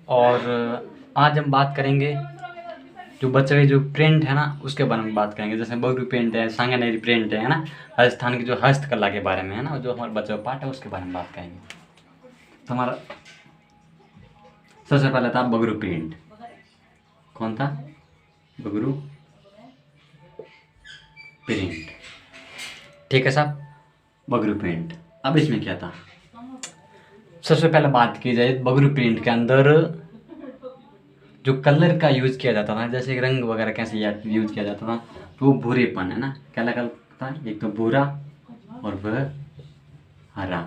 और आज हम बात करेंगे जो बच्चे की जो प्रिंट है ना उसके बारे में बात करेंगे। जैसे बगरू प्रिंट है, सांगानेरी प्रिंट है ना, राजस्थान की जो हस्तकला के बारे में है ना, जो हमारे बच्चों का पाठ है उसके बारे में बात करेंगे। तो हमारा सबसे पहले था बगरू प्रिंट। कौन था? बगरू प्रिंट। ठीक है साहब, बगरू प्रिंट। अब इसमें क्या था? सबसे पहले बात की जाए बगरू प्रिंट के अंदर जो कलर का यूज़ किया जाता था, जैसे रंग वगैरह कैसे यूज़ किया जाता था, तो वो भूरेपन है ना, क्या लगा था? एक तो भूरा और वह हरा,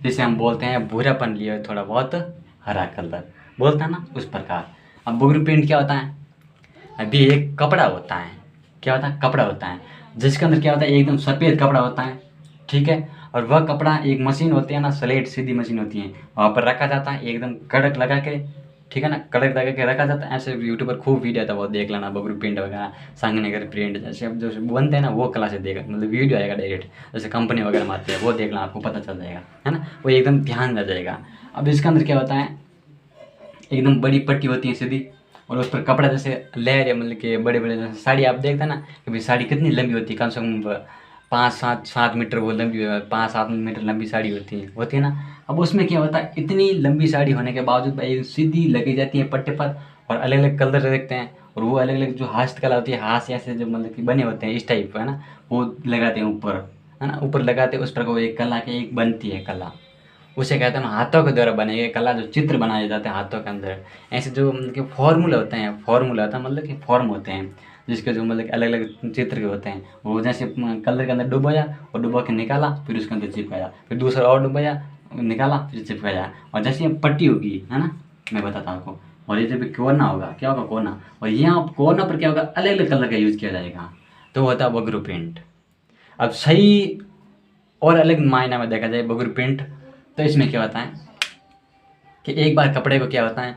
जिसे हम बोलते हैं भूरापन लिए थोड़ा बहुत हरा कलर बोलता है ना, उस प्रकार। अब बगरू प्रिंट क्या होता है? अभी एक कपड़ा होता है। क्या होता है? कपड़ा होता है, जिसके अंदर क्या होता है, एकदम सफ़ेद कपड़ा होता है। ठीक है, और वह कपड़ा एक मशीन होती है ना, स्लेट सीधी मशीन होती है, वहाँ पर रखा जाता है एकदम कड़क लगा के। ठीक है ना, कड़क लगा के रखा जाता है। ऐसे यूट्यूब पर खूब वीडियो आता है, वो देख लेना, बगरू प्रिंट वगैरह, सांगनेरी प्रिंट जैसे अब जो बनते हैं ना, वो कला से देख, मतलब वीडियो आएगा डायरेक्ट, जैसे कंपनी वगैरह में आती है, वो देखना, आपको पता चल जाएगा, है ना, वो एकदम ध्यान आ जाएगा। अब इसके अंदर क्या होता है, एकदम बड़ी पट्टी होती है सीधी, और उस पर कपड़ा जैसे लेयर या मतलब कि बड़े बड़े, जैसे साड़ी आप देखते हैं ना कि भाई साड़ी कितनी लंबी होती है, कम से कम 5-7 मीटर वो लंबी, 5-7 मीटर लंबी साड़ी होती है ना। अब उसमें क्या होता है, इतनी लंबी साड़ी होने के बावजूद भाई सीधी लगी जाती है पट्टे पर, और अलग अलग कलर देखते हैं, और वो अलग अलग जो हस्तकला होती है, हाथ से ऐसे जो मतलब कि बने होते हैं इस टाइप है ना, वो लगाते हैं ऊपर, है ना, ऊपर लगाते हैं, उस पर वो एक कला की एक बनती है कला, उसे कहते हैं हम हाथों के द्वारा बने गए कला, जो चित्र बनाए जाते हैं हाथों के अंदर। ऐसे जो मतलब कि फॉर्मूला होते हैं, फॉर्मूला होता है मतलब कि फॉर्म होते हैं, जिसके जो मतलब कि अलग अलग चित्र के होते हैं, वो जैसे कलर के अंदर डुबोया और डुबो के निकाला, फिर उसके अंदर चिपकाया, फिर दूसरा और डुबोया, निकाला, फिर चिपकाया। और जैसे ये पट्टी होगी, है ना, मैं बताता हूँ आपको, और ये जब कोना होगा, क्या होगा, कोना, और यहाँ कोना पर क्या होगा, अलग अलग कलर का यूज़ किया जाएगा, तो होता है बगरू प्रिंट। अब सही और अलग मायने में देखा जाए बगरू प्रिंट, तो इसमें क्या होता है कि एक बार कपड़े को क्या होता है,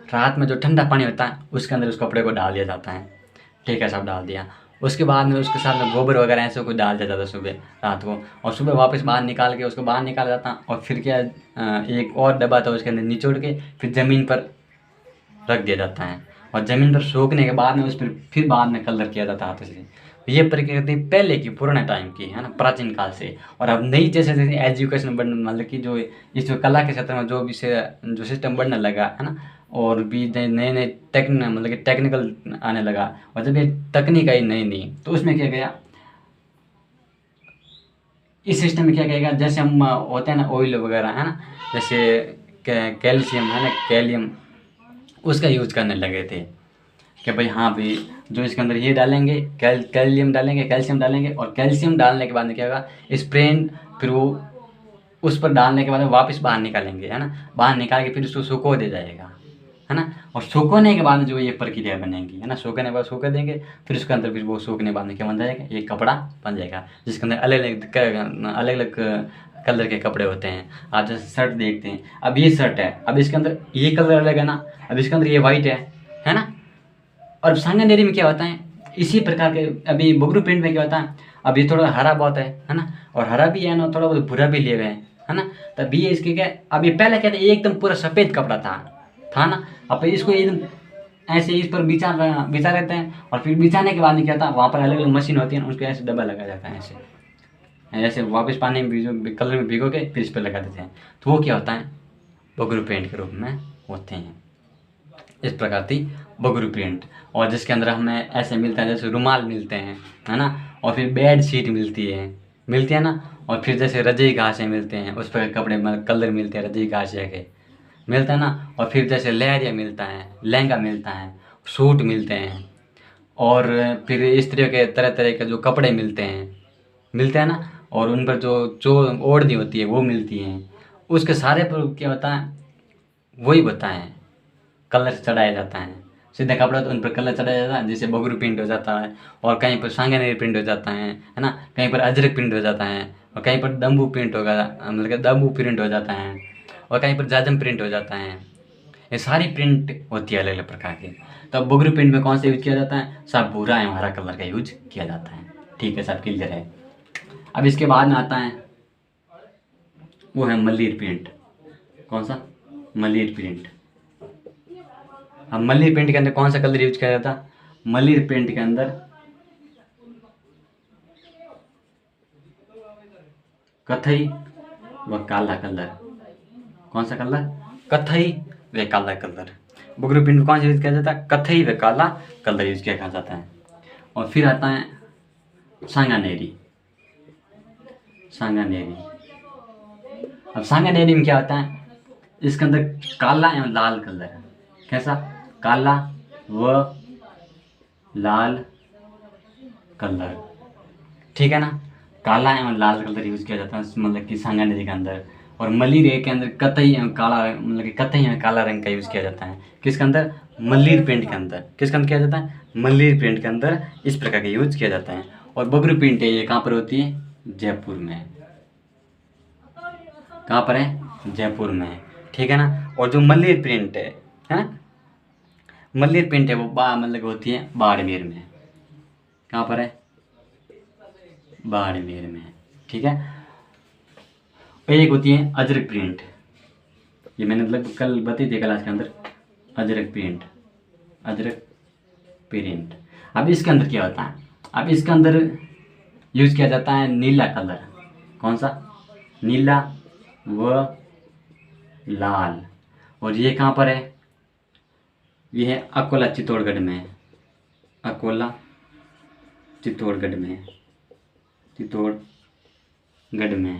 रात में जो ठंडा पानी होता है उसके अंदर उस कपड़े को डाल दिया जाता है। ठीक है, सब डाल दिया, उसके बाद में उसके साथ में गोबर वगैरह ऐसे कुछ डाल दिया जाता है सुबह रात को, और सुबह वापस बाहर निकाल के उसको बाहर निकाला जाता है, और फिर क्या एक और डब्बा था उसके अंदर निचोड़ के फिर ज़मीन पर रख दिया जाता है, और ज़मीन पर सूखने के बाद में उस पर फिर बाद में कलर किया जाता है हाथ से। ये प्रकृति पहले की, पुराने टाइम की, है ना, प्राचीन काल से। और अब नई जैसे जैसे एजुकेशन बढ़ने, मतलब कि जो इस जो कला के क्षेत्र में जो भी से जो सिस्टम बढ़ने लगा है ना, और भी नए नए मतलब कि टेक्निकल आने लगा, और जब ये तकनीक आई नई नई, तो उसमें क्या गया, इस सिस्टम में क्या कहेगा, जैसे हम होते हैं ना ऑयल वगैरह, है ना, जैसे कैल्शियम है ना, कैलियम, उसका यूज करने लगे थे कि भाई हाँ भाई, जो इसके अंदर ये डालेंगे, कैलियम डालेंगे, कैल्शियम डालेंगे, और कैल्शियम डालने के बाद में क्या होगा, स्प्रेन, फिर वो उस पर डालने के बाद में वापस बाहर निकालेंगे, है ना, बाहर निकाल के फिर उसको सुखो दे जाएगा, है ना, और सूखने के बाद में जो ये प्रक्रिया बनेगी, है ना, सूखने के बाद सूखा देंगे, फिर उसके अंदर फिर वो सूखने के बाद में क्या बन जाएगा, ये कपड़ा बन जाएगा, जिसके अंदर अलग अलग कलर के कपड़े होते हैं। आप जैसे शर्ट देखते हैं, अब ये शर्ट है, अब इसके अंदर ये कलर अलग है ना, अब इसके अंदर ये वाइट है ना, और सांगानेरी में क्या होता है, इसी प्रकार के, अभी बगरू प्रिंट में क्या होता है, अब ये थोड़ा हरा बहुत है ना, और हरा भी है ना, थोड़ा बहुत भूरा भी लिए हुए हैं, है ना, तब ये इसके क्या, अब ये पहले क्या था, ये एकदम पूरा सफ़ेद कपड़ा था ना, अब इसको एकदम ऐसे इस पर बिछा रहते हैं, और फिर बिछाने के बाद में क्या था, वहाँ पर अलग अलग मशीन होती है ना, उसको ऐसे डब्बा लगा जाता है, ऐसे ऐसे वापस पानी में कलर में भिगो के फिर इस पर लगा देते हैं, तो वो क्या होता है, बगरू पेंट के रूप में होते हैं। इस प्रकार थी बगरू प्रिंट। और जिसके अंदर हमें ऐसे मिलता है, जैसे रुमाल मिलते हैं, है ना, और फिर बेड शीट मिलती है ना, और फिर जैसे रजाई घासें मिलते हैं, उस पर कपड़े में कलर मिलते हैं, रजाई घासे के मिलता है ना, और फिर जैसे लहरिया मिलता है, लहंगा मिलता है, सूट मिलते हैं, और फिर स्त्रियों के तरह तरह के जो कपड़े मिलते हैं ना, और उन पर जो जो ओढ़नी होती है वो मिलती हैं। उसके सारे पर क्या होता है, वही बताएं, कलर चढ़ाया जाता है, सीधा कपड़ा तो उन पर कलर चढ़ाया जाता है, जैसे बगरू प्रिंट हो जाता है, और कहीं पर सांगानेरी प्रिंट हो जाता है ना, कहीं पर अजरक प्रिंट हो जाता है, और कहीं पर दम्बू प्रिंट होगा, मतलब कि दम्बू प्रिंट हो जाता है, और कहीं पर जाजम प्रिंट हो जाता है। ये सारी प्रिंट होती है अलग अलग प्रकार की। तो अब बगरू प्रिंट में कौन सा यूज किया जाता है, सब भूरा एवं हरा कलर का यूज किया जाता है। ठीक है, सब क्लियर है। अब इसके बाद में आता है, वो है मल्लीर प्रिंट। कौन सा? मल्लीर प्रिंट। अब मल्ली पेंट के अंदर कौन सा कलर यूज किया जाता है? मल्ली पेंट के अंदर कथई व काला कलर। कौन सा कलर? कथई व काला कलर। बुगरू पेंट में कौन सा यूज किया जाता है? कथई व काला कलर यूज किया जाता है। और फिर आता है सांगानेरी। सांगानेरी, अब सांगानेरी में क्या होता है? इसके अंदर काला एवं लाल कलर है। कैसा? काला व लाल कलर, ठीक है ना। काला एवं लाल कलर यूज किया जाता है मतलब कि सांगानेरी के अंदर। और मल्लीर के अंदर कतई एवं काला, मतलब कि कतई एवं काला रंग का यूज किया जाता है। किसके अंदर? मल्लीर पेंट के अंदर। किसके अंदर किया जाता है? मल्लीर पेंट के अंदर इस प्रकार का यूज किया जाता है। और बगरू पेंट है, ये कहाँ पर होती है? जयपुर में। कहाँ पर है? जयपुर में, ठीक है ना। और जो मल्लीर प्रिंट है ना, मल्लीर प्रिंट है वो मतलब होती है बाड़मेर में। कहाँ पर है? बाड़मेर में, ठीक है। और एक होती है अजरक प्रिंट, ये मैंने मतलब कल बताई थी क्लास के अंदर। Ajrak print, Ajrak print. अब इसके अंदर क्या होता है? अब इसके अंदर यूज किया जाता है नीला कलर। कौन सा? नीला व लाल। और ये कहाँ पर है? ये है अकोला चित्तौड़गढ़ में। अकोला चित्तौड़गढ़ में, चित्तौड़गढ़ में,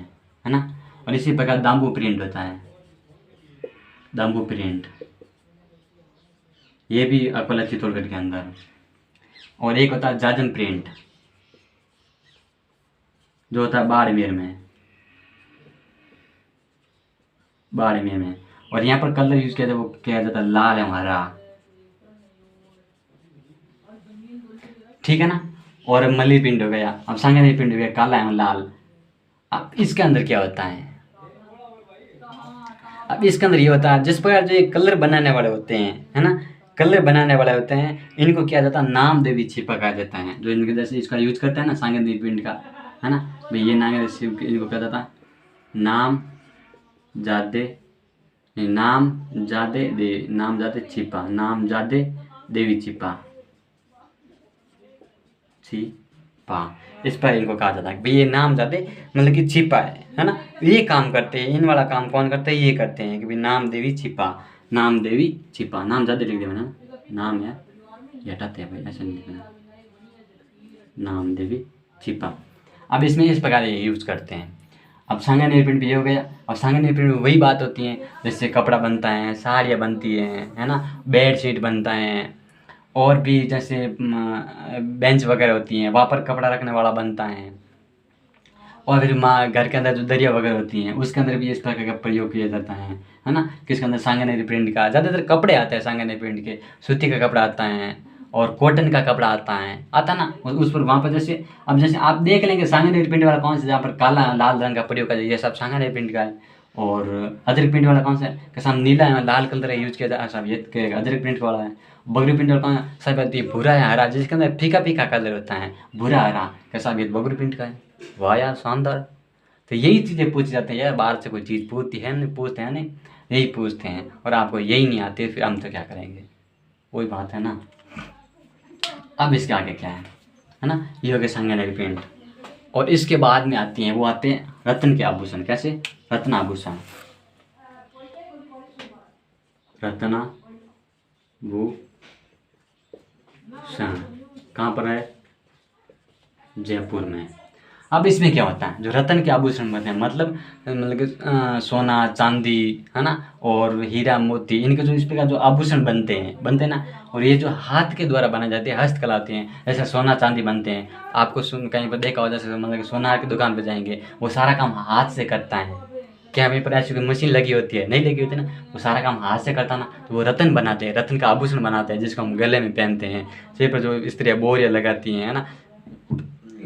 है ना। और इसी प्रकार दाम्बू प्रिंट होता है। दाम्बू प्रिंट, ये भी अकोला चित्तौड़गढ़ के अंदर। और एक होता है जाजम प्रिंट, जो होता है बाड़मेर में। बाड़मेर में। और यहाँ पर कलर यूज किया जाता है वो किया जाता है लाल एवं हरा, ठीक है ना। और मल्ली प्रिंट हो गया। अब सांगानेरी प्रिंट हो गया काला एवं लाल। अब इसके अंदर क्या होता है? अब इसके अंदर ये होता है जिस प्रकार जो ये कलर बनाने वाले होते हैं, है ना, कलर बनाने वाले होते हैं, इनको क्या जाता है? नाम देवी छिपा कहा जाता है। जो इनके जैसे इसका यूज करते हैं ना सांगानेरी प्रिंट का, है ना भाई, ये नाम शिव इनको क्या जाता है? नाम जादे, नाम जादे दे, नाम जादे छिपा, नाम जादे देवी छिपा, छिपा। इस पर इनको कहा जाता है भाई ये नाम जादे मतलब कि छिपा है ना। ये काम करते हैं, इन वाला काम कौन करते हैं? ये करते हैं कि भाई नाम देवी छिपा, नाम देवी छिपा। नाम जादे लिख दिया मैंने, नाम है ये हटाते हैं भाई, ऐसा नहीं लिखना। नाम देवी छिपा। अब इसमें इस प्रकार ये यूज करते हैं। अब सांगानेरी प्रिंट भी ये हो गया। और सांगानेरी प्रिंट में वही बात होती है जैसे कपड़ा बनता है, साड़ियाँ बनती हैं, है ना, बेड शीट बनता है, और भी जैसे बेंच वगैरह होती हैं, वहाँ पर कपड़ा रखने वाला बनता है। और फिर माँ घर के अंदर जो दरिया वगैरह होती हैं उसके अंदर भी इस प्रकार का प्रयोग किया जाता है ना। किसके अंदर? सांगानेरी प्रिंट का। ज़्यादातर कपड़े आते हैं सांगानेरी प्रिंट के। सूती का कपड़ा आता है और कॉटन का कपड़ा आता ना उस पर वहाँ पर जैसे, अब जैसे आप देख लेंगे सांगानेरी प्रिंट वाला कौन सा जहाँ पर काला लाल रंग का प्रयोग कर, ये सब सांगानेरी प्रिंट का है। और अजरक प्रिंट वाला कौन सा है? कि सब नीला है, लाल कलर यूज किया जाता है, सब ये अजरक प्रिंट वाला है। बगरू प्रिंट वाला कौन है? सब ये भूरा है, हरा, जिसके अंदर फीका फीका कलर होता है, भूरा हरा, कैसा? ये बगरू प्रिंट का है। वाह यार, शानदार। तो यही चीज़ें पूछी जाती हैं यार, बाहर से कोई चीज़ पूछती है नहीं, पूछते हैं नहीं, यही पूछते हैं। और आपको यही नहीं आती फिर हम तो क्या करेंगे? वही बात है ना। अब इसके आगे क्या है ना, ये हो गया सांगानेरी प्रिंट। और इसके बाद में आती हैं, वो आते हैं रत्न के आभूषण। कैसे? रत्न आभूषण, रत्नाभूषण। कहाँ पर है? जयपुर में। अब इसमें क्या होता है? जो रत्न के आभूषण बनते हैं मतलब कि सोना चांदी, है ना, और हीरा मोती, इनके जो इस प्रकार जो आभूषण बनते हैं ना। और ये जो हाथ के द्वारा बनाए जाते हैं, हस्तकला होती हैं, जैसे सोना चांदी बनते हैं। आपको सुन कहीं पर देखा हो, जैसे मतलब कि सोनार की दुकान पर जाएंगे, वो सारा काम हाथ से करता है। क्या वहीं पर ऐसी कोई मशीन लगी होती है? नहीं लगी होती ना, वो सारा काम हाथ से करता ना। तो वो रत्न बनाते हैं, रत्न का आभूषण बनाते हैं, जिसको हम गले में पहनते हैं। सिर पर जो स्त्रियाँ बोरियाँ लगाती हैं, है ना,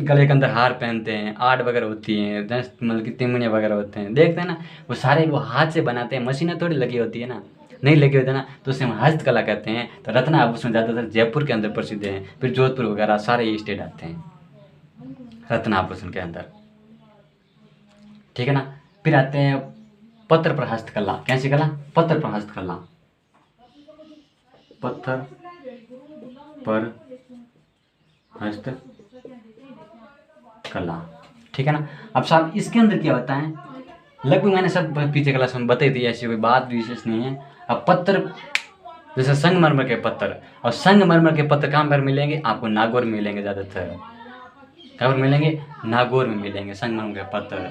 गले के अंदर हार पहनते हैं, आर्ट वगैरह होती हैं, दस मतलब कि तिमड़ियाँ वगैरह होते हैं, देखते हैं ना। वो सारे वो हाथ से बनाते हैं, मशीनें थोड़ी लगी होती है ना, नहीं लगी होती है ना, तो उसे हम हस्तकला कहते हैं। तो रत्न आभूषण ज़्यादातर जयपुर के अंदर प्रसिद्ध है, फिर जोधपुर वगैरह सारे ये स्टेट आते हैं रत्न आभूषण के अंदर, ठीक है ना। फिर आते हैं पत्र पर हस्तकला। कैसी कला? पत्र पर हस्तकला। पत्थर पर हस्त कला। ठीक है ना। अब साहब इसके अंदर क्या होता है, लगभग मैंने सब पीछे क्लास में बताई थी, ऐसी कोई बात विशेष नहीं है। अब पत्थर जैसे संगमरमर के पत्थर, और संगमरमर के पत्थर कहाँ पर मिलेंगे, आपको नागौर में मिलेंगे ज़्यादातर। कहाँ पर मिलेंगे, नागौर में मिलेंगे संगमरमर के पत्थर,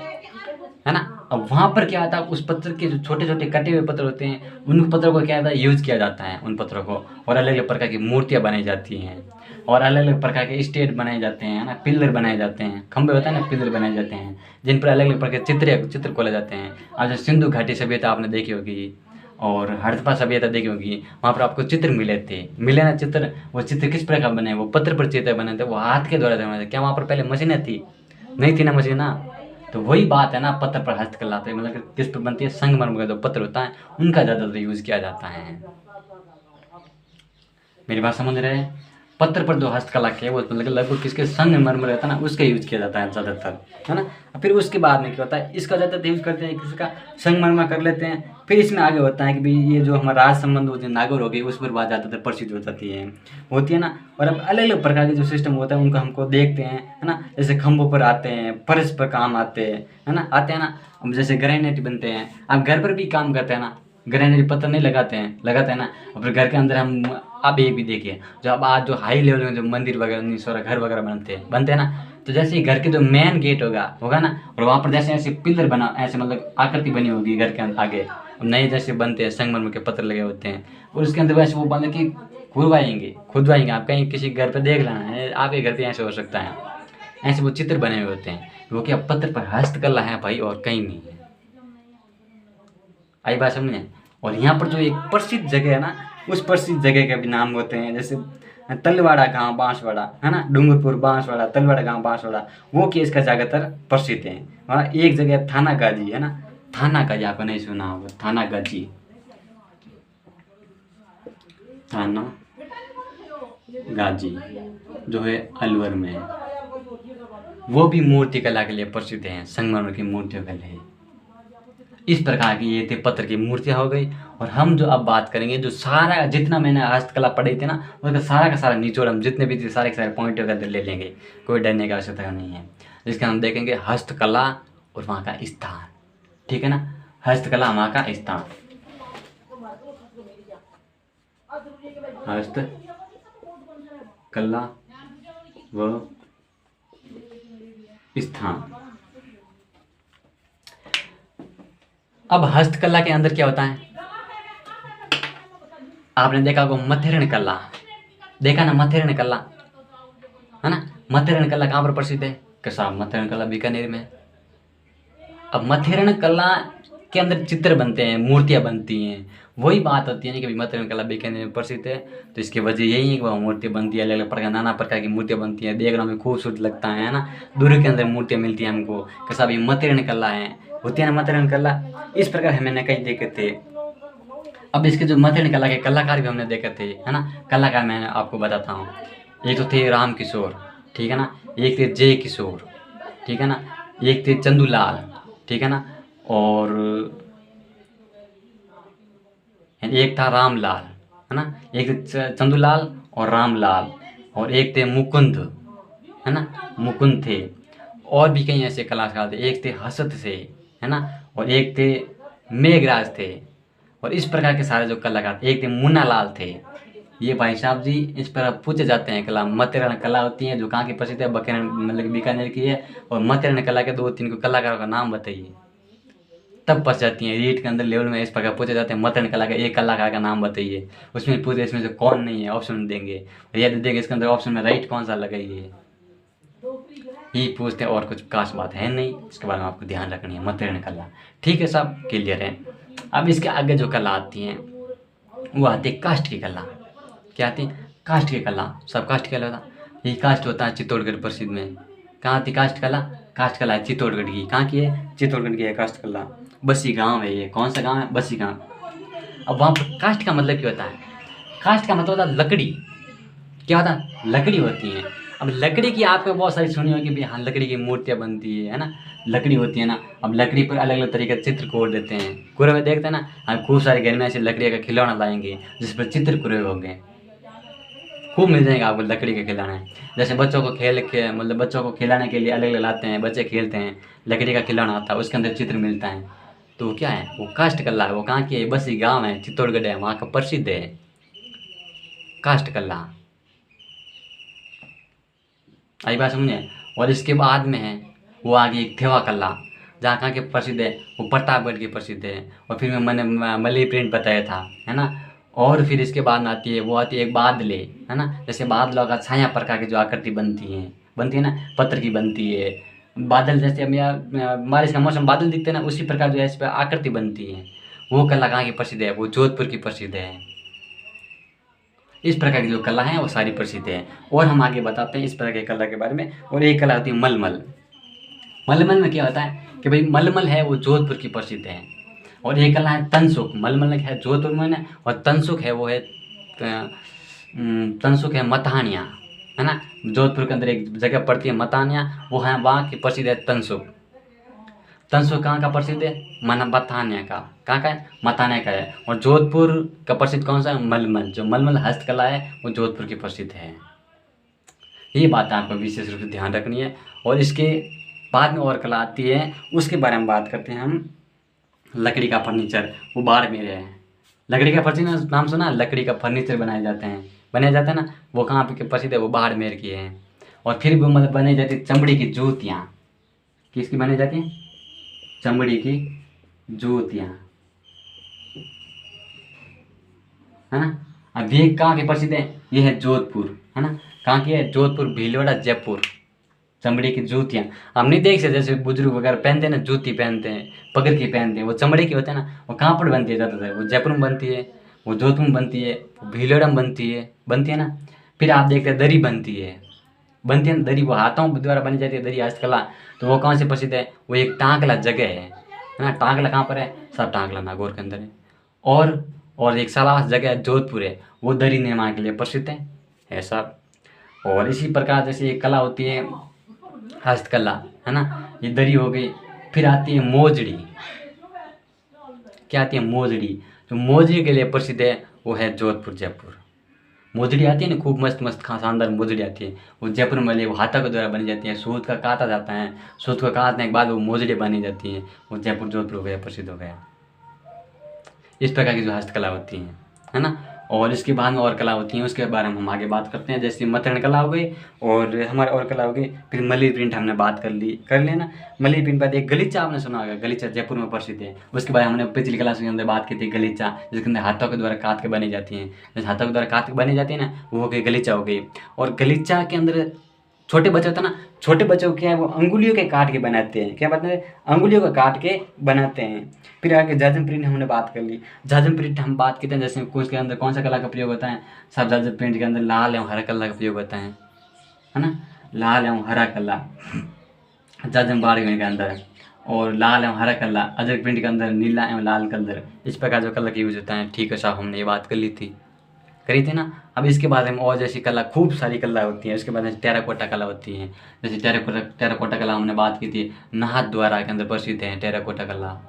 है ना। अब वहाँ पर क्या आता है, उस पत्थर के जो छोटे छोटे कटे हुए पत्थर होते हैं, उन पत्थरों को क्या होता है, यूज किया जाता है उन पत्थरों को, और अलग अलग प्रकार की मूर्तियाँ बनाई जाती हैं, और अलग अलग प्रकार के स्टेट बनाए जाते हैं, है ना, पिलर बनाए जाते हैं, खंभे होते हैं ना, पिलर बनाए जाते हैं, जिन पर अलग अलग प्रकार के चित्र खोले जाते हैं। आज सिंधु घाटी सभ्यता आपने देखी होगी, और हड़प्पा सभ्यता देखी होगी, वहाँ पर आपको चित्र मिले ना चित्र। वो चित्र किस प्रकार बने, वो पत्थर पर चित्र बने थे, वो हाथ के द्वारा बने थे। क्या वहाँ पर पहले मशीनें थी, नहीं थी ना मशीन ना। तो वही बात है ना, पत्थर पर हस्तकला है, मतलब किस पर बनती है, संगमरमर का जो पत्थर होता है उनका ज़्यादातर यूज़ किया जाता है। मेरी बात समझ रहे हैं। पत्थर पर जो हस्तकला की है वो मतलब लगभग किसके, संगमरमर रहता है ना, उसका यूज किया जाता है ज़्यादातर, है ना। फिर उसके बाद में क्या होता है, इसका ज़्यादातर यूज करते हैं, किसका, संगमरमर कर लेते हैं। फिर इसमें आगे होता है कि भाई ये जो हमारा राज संबंध होते हैं, नागौर हो गई, उस पर बात ज़्यादातर प्रसिद्ध हो जाती है, होती है ना। और अब अलग अलग प्रकार के जो सिस्टम होता है उनको हमको देखते हैं, है ना। जैसे खंभों पर आते हैं, फर्श पर काम आते हैं, है ना, आते हैं ना। अब जैसे ग्रेनाइट बनते हैं, आप घर पर भी काम करते हैं ना, ग्रेनाइट पत्थर नहीं लगाते हैं ना। और फिर घर के अंदर हम, आप ये भी देखिए, जो अब आज जो हाई लेवल में जो मंदिर वगैरह नहीं सो घर वगैरह बनते हैं ना, तो जैसे ही घर के जो मेन गेट होगा ना, और वहाँ पर जैसे ऐसे पिलर बना, ऐसे मतलब आकृति बनी होगी घर के आगे, नए जैसे बनते हैं, संगमरमर के पत्थर लगे होते हैं, और उसके अंदर वैसे वो बंद कि खुदवाएंगे। आप कहीं किसी घर पे देख लेना है, आपके घर पे ऐसे हो सकता है, ऐसे वो चित्र बने हुए होते हैं, वो क्या पत्थर पर हस्तकला है भाई, और कहीं नहीं है। आई बात समझे। और यहाँ पर जो एक प्रसिद्ध जगह है ना, उस प्रसिद्ध जगह के भी नाम होते हैं, जैसे तलवाड़ा गांव बांसवाड़ा, है ना, डूंगरपुर बांसवाड़ा, तलवाड़ा गांव बांसवाड़ा, वो केस का ज़्यादातर प्रसिद्ध है। और एक जगह थाना गाजी, है ना, थाना गाजी आपको नहीं सुना होगा, थाना गाजी, थाना गाजी जो है अलवर में, वो भी मूर्ति कला के लिए प्रसिद्ध है, संगमरमर की मूर्तियों के लिए। इस प्रकार की ये थे पत्थर की मूर्तियाँ हो गई। और हम जो अब बात करेंगे, जो सारा जितना मैंने हस्तकला पढ़ी थी ना, उसका सारा का सारा निचोड़ हम जितने भी थे सारे के सारे पॉइंट वगैरह ले लेंगे, कोई डरने की आवश्यकता नहीं है। जिसका हम देखेंगे हस्तकला और वहाँ का स्थान। ठीक है ना, हस्तकला वहाँ का स्थान, हस्तकला व स्थान। अब हस्तकला के अंदर क्या होता है, आपने देखा होगा मथेरण कला, देखा ना, मथेरण कला, है ना। मथेरण कला कहाँ पर प्रसिद्ध है, कैसा, मथेरण कला बीकानेर में। अब मथेरण कला के अंदर चित्र बनते हैं, मूर्तियाँ बनती हैं, वही बात होती है ना कि मथेरण कला बीकानेर में प्रसिद्ध है। तो इसकी वजह यही है कि वह मूर्ति बनती है, अलग अलग प्रकार, नाना प्रकार की मूर्तियाँ बनती हैं, देखने में खूबसूरत लगता है ना। दूर के अंदर मूर्तियाँ मिलती हैं हमको, कैसा भी मथेरण कला है, होती है ना मथेरण कला। इस प्रकार मैंने कहीं देखे थे। अब इसके जो मथेरण कला के कलाकार भी हमने देखे थे, है ना। कलाकार मैं आपको बताता हूँ, एक तो थे राम किशोर, ठीक है ना, एक थे जय किशोर, ठीक है ना, एक थे चंदूलाल, ठीक है ना, और एक था रामलाल, है ना, एक थे चंदूलाल और रामलाल, और एक थे मुकुंद, है ना, मुकुंद थे। और भी कई ऐसे कलाकार थे, एक थे हसत से, है ना, और एक थे मेघराज थे। और इस प्रकार के सारे जो कलाकार, एक थे मुन्ना लाल थे। ये भाई साहब जी इस पर पूछे जाते हैं कला, मथेरण कला होती है जो कहाँ की प्रसिद्ध है, बकेरन मतलब बीकानेर की है। और मथेरण कला के 2-3 को कलाकारों का नाम बताइए, तब फंस जाती हैं रीट के अंदर लेवल में। इस प्रकार पूछे जाते हैं मथेरण कला का एक कलाकार का नाम बताइए, उसमें पूछे इसमें से कौन नहीं है, ऑप्शन देंगे, यदि देंगे इसके अंदर ऑप्शन में राइट कौन सा लगाइए, ये पूछते हैं। और कुछ खास बात है नहीं, इसके बारे में आपको ध्यान रखनी है, मथेरण कला। ठीक है, सब क्लियर है। अब इसके आगे जो कला आती हैं वो आती है कास्ट की कला। क्या आती है, कास्ट की कला। सब कास्ट की कला होता है, ये कास्ट होता है चित्तौड़गढ़ प्रसिद्ध में। कहाँ आती कास्ट कला, कास्ट कला है चित्तौड़गढ़ की। कहाँ की है, चित्तौड़गढ़ की है कास्ट कला। बसी गांव है ये, कौन सा गांव है, बसी गांव। अब वहाँ पर कास्ट का मतलब क्या होता है, कास्ट का मतलब होता है लकड़ी। क्या होता है, लकड़ी होती है। अब लकड़ी की आपने बहुत सारी सुनी होगी भी, हाँ लकड़ी की मूर्तियाँ बनती है ना, लकड़ी होती है ना। अब लकड़ी पर अलग अलग तरीके के चित्र कोर देते हैं, कोरे में देखते हैं ना, हम खूब सारे घर में ऐसे लकड़ी का खिलौना लाएंगे जिस पर चित्र कोरे होंगे, खूब मिल जाएगा आपको लकड़ी के खिलौने। जैसे बच्चों को खेल के मतलब बच्चों को खिलाने के लिए अलग अलग लाते हैं, बच्चे खेलते हैं, लकड़ी का खिलौना आता है उसके अंदर चित्र मिलता है। तो वो क्या है, वो काष्ठ कला है। वो कहाँ की है, बसी गाँव है, चित्तौड़गढ़ है, वहाँ का प्रसिद्ध है काष्ठ कला। आई बात समझे। और इसके बाद में है वो आगे एक थेवा कला, जहाँ कहाँ के प्रसिद्ध है, वो प्रतापगढ़ की प्रसिद्ध है। और फिर मैंने मलई प्रिंट बताया था, है ना। और फिर इसके बाद में आती है, वो आती है एक बादले, है ना। जैसे बादलों का छाया प्रकार की जो आकृति बनती है ना, पत्थर की बनती है। बादल जैसे हम यहाँ बारिश का मौसम बादल दिखते हैं ना, उसी प्रकार जो है इस पर आकृति बनती है। वो कला कहाँ की प्रसिद्ध है, वो जोधपुर की प्रसिद्ध है। इस प्रकार की जो कला है वो सारी प्रसिद्ध है। और हम आगे बताते हैं इस प्रकार की कला के बारे में। और एक कला होती है मलमल। मलमल में क्या होता है कि भाई मलमल है वो जोधपुर की प्रसिद्ध है। और एक कला है तनसुख। मलमल है जोधपुर में है, और तनसुख है वो है तनसुख है मतानिया, है ना। जोधपुर के अंदर एक जगह पड़ती है मतानिया, वो है वहाँ की प्रसिद्ध है तनसुख। तनसुख कहाँ का प्रसिद्ध है, मतानिया का। कहाँ का है, मतानिया का है। और जोधपुर का प्रसिद्ध कौन सा है, मलमल। जो मलमल हस्तकला है वो जोधपुर की प्रसिद्ध है। ये बात आपको विशेष रूप से ध्यान रखनी है। और इसके बाद में और कला आती है, उसके बारे में बात करते हैं हम। लकड़ी का फर्नीचर, वो बाड़मेर है। लकड़ी का फर्नीचर नाम सुना, लकड़ी का फर्नीचर बनाए जाते हैं ना, वो कहाँ पे प्रसिद्ध है, वो बाड़मेर की है। और फिर वो मतलब बनाई जाती है चमड़ी की जूतियाँ। किसकी बनाई जाती है, चमड़ी की जूतियाँ, है ना। अब ये कहाँ के प्रसिद्ध है, ये है जोधपुर, है ना। कहाँ की है, जोधपुर, भीलवाड़ा, जयपुर। चमड़े की जूतियाँ हम नहीं देख सकते, जैसे बुजुर्ग वगैरह पहनते हैं ना, जूती पहनते हैं, पगड़ की पहनते हैं, वो चमड़े की होते हैं ना। वो कहाँ पर बनती है ज़्यादातर, वो जयपुर में बनती है, वो जोधपुर में बनती है, वो भीलवाड़ा में बनती है ना। फिर आप देखते हैं दरी बनती है ना दरी, वो हाथों द्वारा बनी जाती है दरी, हस्तकला। तो वो कहाँ से प्रसिद्ध है, वो एक टांकला जगह है ना। टांकला कहाँ पर है, सब टांकला नागौर के अंदर है। और एक सालास जगह जोधपुर है, वो दरी निर्माण के लिए प्रसिद्ध है सब। और इसी प्रकार जैसे एक कला होती है हस्तकला, है ना, ये दरी हो गई। फिर आती है मोजड़ी। क्या आती है, मोजड़ी। जो मोजड़ी के लिए प्रसिद्ध है वो है जोधपुर, जयपुर। मोजड़ी आती है ना, खूब मस्त मस्त शानदार मोजड़ी आती है, वो जयपुर में वो हाथों के द्वारा बनी जाती है। सूत का काता जाता है, सूत को काटने के बाद वो मोजड़ी बनी जाती है, वो जयपुर जोधपुर हो गया, प्रसिद्ध हो गया। इस प्रकार की जो हस्तकला होती है ना। और इसके बाद में और कला होती हैं, उसके बारे में हम आगे बात करते हैं। जैसे मथन कला हो गई, और हमारे और कला हो गई। फिर मलई प्रिंट हमने बात कर लेना। मलई प्रिंट बाद एक गलीचा आपने सुना होगा, गलीचा जयपुर में प्रसिद्ध है। उसके बाद हमने पिछली क्लास के अंदर बात की थी गलीचा, जिसके अंदर हाथों के द्वारा काट के बनी जाती हैं। जैसे हाथों के द्वारा काट के बनी जाती है ना, वो हो गई गलीचा हो गई। और गलीचा के अंदर छोटे बच्चे होते हैं ना, छोटे बच्चों को क्या है, वो अंगुलियों के काट के बनाते हैं। क्या बताते हैं, अंगुलियों का काट के बनाते हैं। फिर आगे जाजम प्रिंट हमने बात कर ली। जाजम प्रिंट हम बात करते हैं, जैसे उसके अंदर कौन सा कला का प्रयोग होता है, सब जाजम प्रिंट के अंदर लाल एवं हरा कलर का प्रयोग होता है ना। लाल एवं हरा कला जाजम बाड़मेर के अंदर, और लाल एवं हरा कलर अजरक प्रिंट के अंदर नीला एवं लाल कलर। इस प्रकार जो कलर का यूज होता है, ठीक है साहब, हमने ये बात करी थी ना। अब इसके बारे में और जैसी कला, खूब सारी कला होती है। उसके बाद में टेराकोटा कला होती है। जैसे टेराकोटा कला हमने बात की थी, नाहद द्वारा के अंदर प्रसिद्ध है टेराकोटा कला।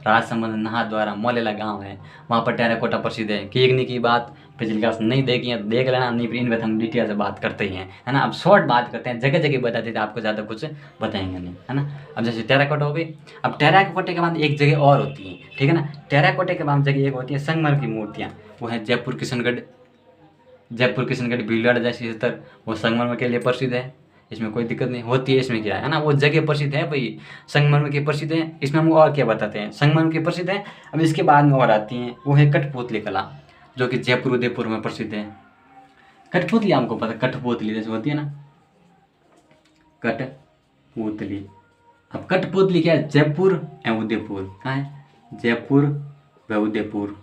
राजसमंद नाहद द्वारा मोलेला गांव है, वहाँ पर टेराकोटा प्रसिद्ध है। केकनी की बात पिछली क्लास नहीं देखी है, देख लेना, नहीं फिर इन बात हम डिटेल से बात करते ही हैं, है ना। अब शॉर्ट बात करते हैं, जगह जगह बता देते, आपको ज़्यादा कुछ बताएंगे नहीं, है ना। अब जैसे टेराकोटा हो गई। अब टेराकोटे के बाद एक जगह और होती है, ठीक है ना। टेराकोटे के बाद जगह एक होती है संगमरमर की मूर्तियाँ, वो है जयपुर, किशनगढ़, भीलवाड़ा जैसी स्तर, वो संगमरमर के लिए प्रसिद्ध है। इसमें कोई दिक्कत नहीं होती है। इसमें क्या है ना, वो जगह प्रसिद्ध है भाई, संगमरमर की प्रसिद्ध है। इसमें हम और क्या बताते हैं, संगमरमर की प्रसिद्ध है। अब इसके बाद में और आती हैं, वो है कठपुतली कला, जो कि जयपुर, उदयपुर में प्रसिद्ध है। कठपुतली आपको पता, कठपुतली जैसे होती है ना, कठपुतली। अब कठपुतली क्या है, जयपुर एवं उदयपुर। कहाँ है, जयपुर व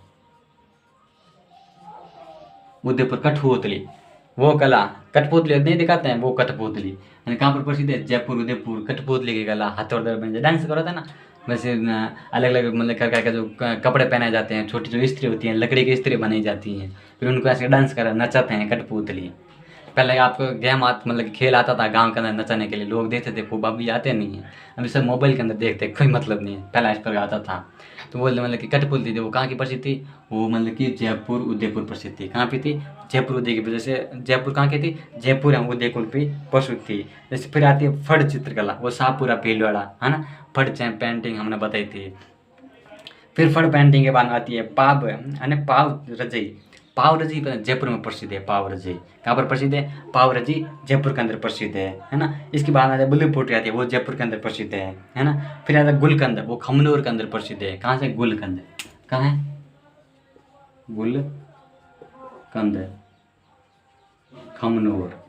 उदयपुर कठपुतली, वो कला। कठपुतली नहीं दिखाते हैं, वो कठपुतली यानी कहाँ पर प्रसिद्ध है, जयपुर, उदयपुर। कठपुतली की कला, हाथों बन डांस करो था ना, वैसे अलग अलग मतलब कर जो कपड़े पहनाए जाते हैं, छोटी जो स्त्री होती हैं, लकड़ी की स्त्री बनाई जाती हैं, फिर उनको ऐसे डांस कर नचाते हैं, कठपुतली। पहले आपको गेम मतलब कि खेल आता था गांव के अंदर नचाने के लिए, लोग देखते थे, खूब। अभी आते नहीं हैं, अभी सब मोबाइल के अंदर देखते, कोई मतलब नहीं है। पहला इस पर आता था तो बोलते मतलब कि कठपुतली थी, वो कहाँ की प्रसिद्ध थी, वो मतलब कि जयपुर उदयपुर प्रसिद्ध थी। कहाँ पे थी? जयपुर उदयपुर। जैसे जयपुर कहाँ की थी? जयपुर एवं उदयपुर पे प्रसिद्ध थी। जैसे फिर आती है फड़ चित्रकला, वो शाहपुरा भीलवाड़ा, है ना। फड़ पेंटिंग हमने बताई थी। फिर फड़ पेंटिंग के बाद में आती है पाव, यानी पाव रजई। पाव रजी जयपुर में प्रसिद्ध है। पाव रजी कहाँ पर प्रसिद्ध है? पाव रजी जयपुर के अंदर प्रसिद्ध है ना। इसके बाद आता है बुल्ली फूटी आती है, वो जयपुर के अंदर प्रसिद्ध है ना। फिर आता है गुलकंद, वो खमनोर के अंदर प्रसिद्ध है। कहाँ से? गुलकंद। कहाँ है? गुलकंद खमनोर।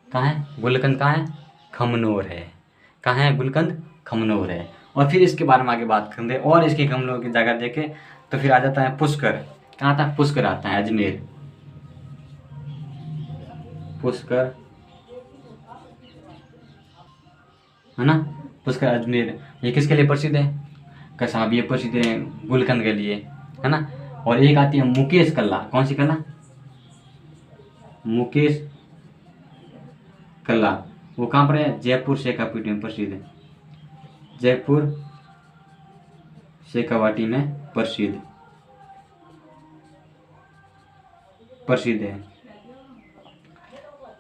कहाँ है गुलकंद? कहाँ है? खमनोर है। कहाँ है गुलकंद? खमनोर है। और फिर इसके बारे में आगे बात करेंगे, और इसके खमनोर की जगह देखे तो फिर आ जाता है पुष्कर। कहाँ था? पुष्कर आता है अजमेर। पुष्कर, है ना। पुष्कर अजमेर, ये किसके लिए प्रसिद्ध है? कसाब, ये प्रसिद्ध है गुलकंद के लिए, है ना। और एक आती है मुकेश कला। कौन सी कला? मुकेश कला, वो कहाँ पर है? जयपुर शेखावाटी में प्रसिद्ध है। जयपुर शेखावाटी में प्रसिद्ध है।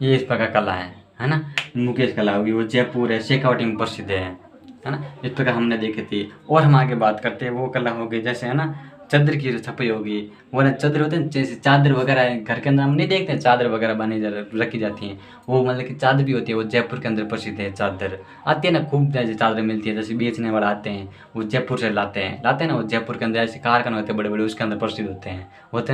ये इस प्रकार कला है ना। मुकेश कला होगी, वो जयपुर है, शेखावाटी में प्रसिद्ध है ना। इस प्रकार हमने देखी थी। और हम आगे बात करते हैं, वो कला होगी जैसे, है ना, चादर की जो छपाई होगी, वो ना चादर होते हैं, जैसे चादर वगैरह घर के अंदर हम नहीं देखते हैं, चादर वगैरह बनी रखी जाती हैं, वो मतलब कि चादर भी होती है, वो जयपुर के अंदर प्रसिद्ध है। चादर आती है ना, खूब जैसे चादर मिलती है, जैसे बेचने वाले आते हैं, वो जयपुर से लाते हैं ना, वो जयपुर के अंदर ऐसे कारखाने होते हैं बड़े बड़े, उसके अंदर प्रसिद्ध होते हैं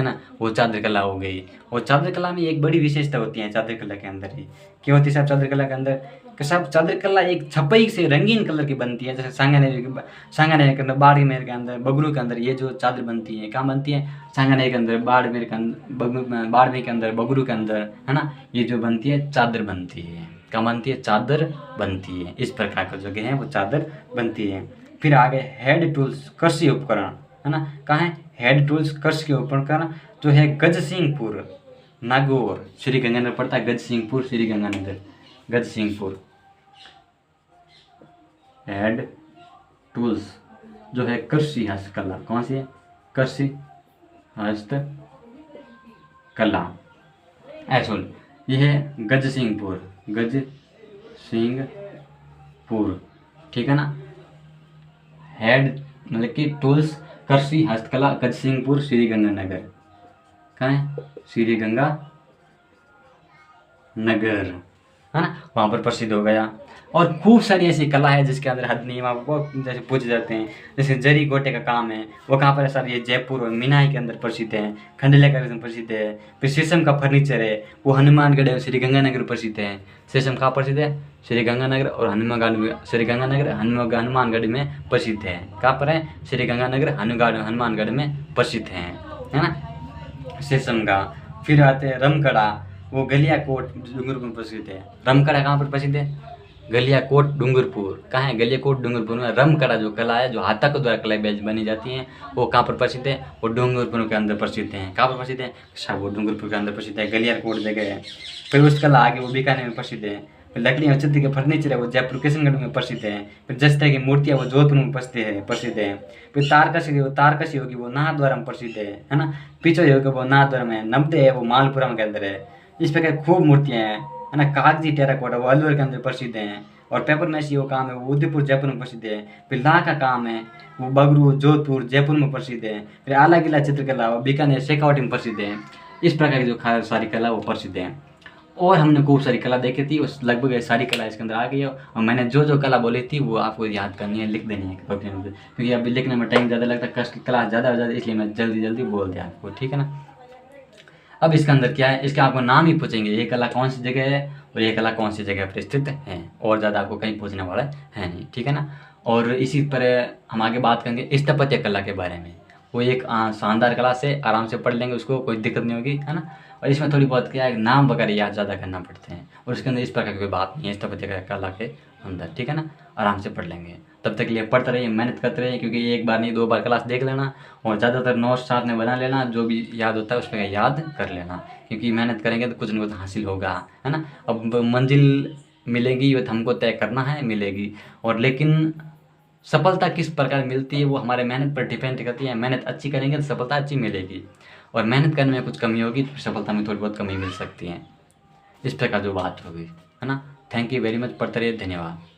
ना, वो चादर कला हो गई। और चादर कला में एक बड़ी विशेषता होती है चादर कला के अंदर ही। क्या होती है साहब चादर कला के अंदर? कि साहब चादर कला एक छपई से रंगीन कलर की बनती है। जैसे सांगानेर के अंदर, बाड़मेर के अंदर, बगरू के अंदर ये जो चादर बनती है, कहाँ बनती है? सांगानेर के अंदर, बाड़मेर के अंदर, बाड़मेर के अंदर, बगरू के अंदर, है ना। ये जो बनती है चादर बनती है। क्या बनती है? चादर बनती है। इस प्रकार का जगह है वो चादर बनती है। फिर आगे हेड टूल्स कृषि उपकरण, है ना। कहाँ है? हेड टूल्स कृषि के उपकरण जो है गजसिंहपुर नागौर श्री गंगानगर पड़ता है। गजसिंहपुर श्री गंगानगर, गजसिंहपुर। हेड टूल्स जो है कृषि हस्तकला, कौन सी है? कृषि हस्तकला, ऐसा ये है गजसिंहपुर, गजसिंहपुर, ठीक है ना। हेड मतलब कि टूल्स कृषि हस्तकला गजसिंहपुर श्री गंगानगर। कहाँ है? श्री गंगा नगर, है ना, वहाँ पर प्रसिद्ध हो गया। और खूब सारी ऐसी कला है जिसके अंदर हद नहीं, वहाँ बहुत जैसे पूछे जाते हैं। जैसे जरी गोटे का काम है, वो कहाँ पर है सर? ये जयपुर और मीनाई के अंदर प्रसिद्ध है। खंडले का प्रसिद्ध है। फिर शीशम का फर्नीचर है, वो हनुमानगढ़ है, श्री गंगानगर प्रसिद्ध है। शीशम कहाँ प्रसिद्ध है? श्री गंगानगर और हनुमानगढ़ में प्रसिद्ध है। कहाँ पर है? श्री गंगानगर हनुमानगढ़ में प्रसिद्ध है ना, शीशम का। फिर आते हैं रमकड़ा, वो गलियाकोट डूंगरपुर प्रसिद्ध है। रमकड़ा कहाँ पर प्रसिद्ध है? गलियाकोट डूंगरपुर। कहाँ है? गलियाकोट डूंगरपुर में रमकड़ा जो कला है, जो हाथा के द्वारा कला बनी जाती है, वो कहाँ पर प्रसिद्ध है? वो डूंगरपुर के अंदर प्रसिद्ध है। कहाँ पर प्रसिद्ध है? शाह, वो डूंगरपुर के अंदर प्रसिद्ध है, गलियाकोट जगह है। फिर उस कला आगे वो बीकानेर में प्रसिद्ध है। फिर लकड़ी और चित्र के फर्नीचर है, वो जयपुर किशनगढ़ में प्रसिद्ध है। फिर जस्ते की मूर्तियाँ वो जोधपुर में प्रसिद्ध है। फिर तारकशी होगी वो नाथद्वारा में प्रसिद्ध है ना। पीछे होगी वो नाथद्वारा में, नब्दे है वो मालपुरम के अंदर है। इस प्रकार खूब मूर्तियाँ हैं, है ना। कागजी टेराकोटा वो अलवर के अंदर प्रसिद्ध हैं। और पेपर मैसी वो काम है, वो उदयपुर जयपुर में प्रसिद्ध है। फिर ला का काम है, वो बगरू जोधपुर जयपुर में प्रसिद्ध है। फिर आला किला चित्रकला वो बीकानेर शेखावाटी में प्रसिद्ध है। इस प्रकार की जो सारी कला वो प्रसिद्ध है। और हमने खूब सारी कला देखी थी, उस लगभग सारी कला इसके अंदर आ गई है। और मैंने जो कला बोली थी वो आपको याद करनी है, लिख देनी है क्योंकि अभी लिखने में टाइम ज़्यादा लगता है, कष्ट क्लास ज़्यादा हो जाती है, इसलिए मैं जल्दी बोल दिया आपको, ठीक है ना। अब इसके अंदर क्या है? इसके आपको नाम ही पूछेंगे, ये कला कौन सी जगह है और ये कला कौन सी जगह पर स्थित है, और ज़्यादा आपको कहीं पूछने वाला है नहीं, ठीक है ना। और इसी पर हम आगे बात करेंगे स्थापत्य कला के बारे में। वो एक शानदार कला से आराम से पढ़ लेंगे, उसको कोई दिक्कत नहीं होगी, है ना। और इसमें थोड़ी बहुत क्या है, नाम वगैरह याद ज़्यादा करना पड़ते हैं, और उसके अंदर इस प्रकार की कोई बात नहीं है स्थापत्य कला के अंदर, ठीक है ना, आराम से पढ़ लेंगे। तब तक के लिए पढ़ते रहिए, मेहनत करते रहिए, क्योंकि एक बार नहीं 2 बार क्लास देख लेना और ज़्यादातर नोट्स साथ में बना लेना, जो भी याद होता है उस पर याद कर लेना, क्योंकि मेहनत करेंगे तो कुछ न कुछ हासिल होगा, है ना। अब मंजिल मिलेगी वो हमको तय करना है, मिलेगी, और लेकिन सफलता किस प्रकार मिलती है वो हमारे मेहनत पर डिपेंड करती है। मेहनत अच्छी करेंगे तो सफलता अच्छी मिलेगी, और मेहनत करने में कुछ कमी होगी तो सफलता में थोड़ी बहुत कमी मिल सकती है। इस प्रकार जो बात होगी, है ना। थैंक यू वेरी मच, पढ़ते रहिए, धन्यवाद।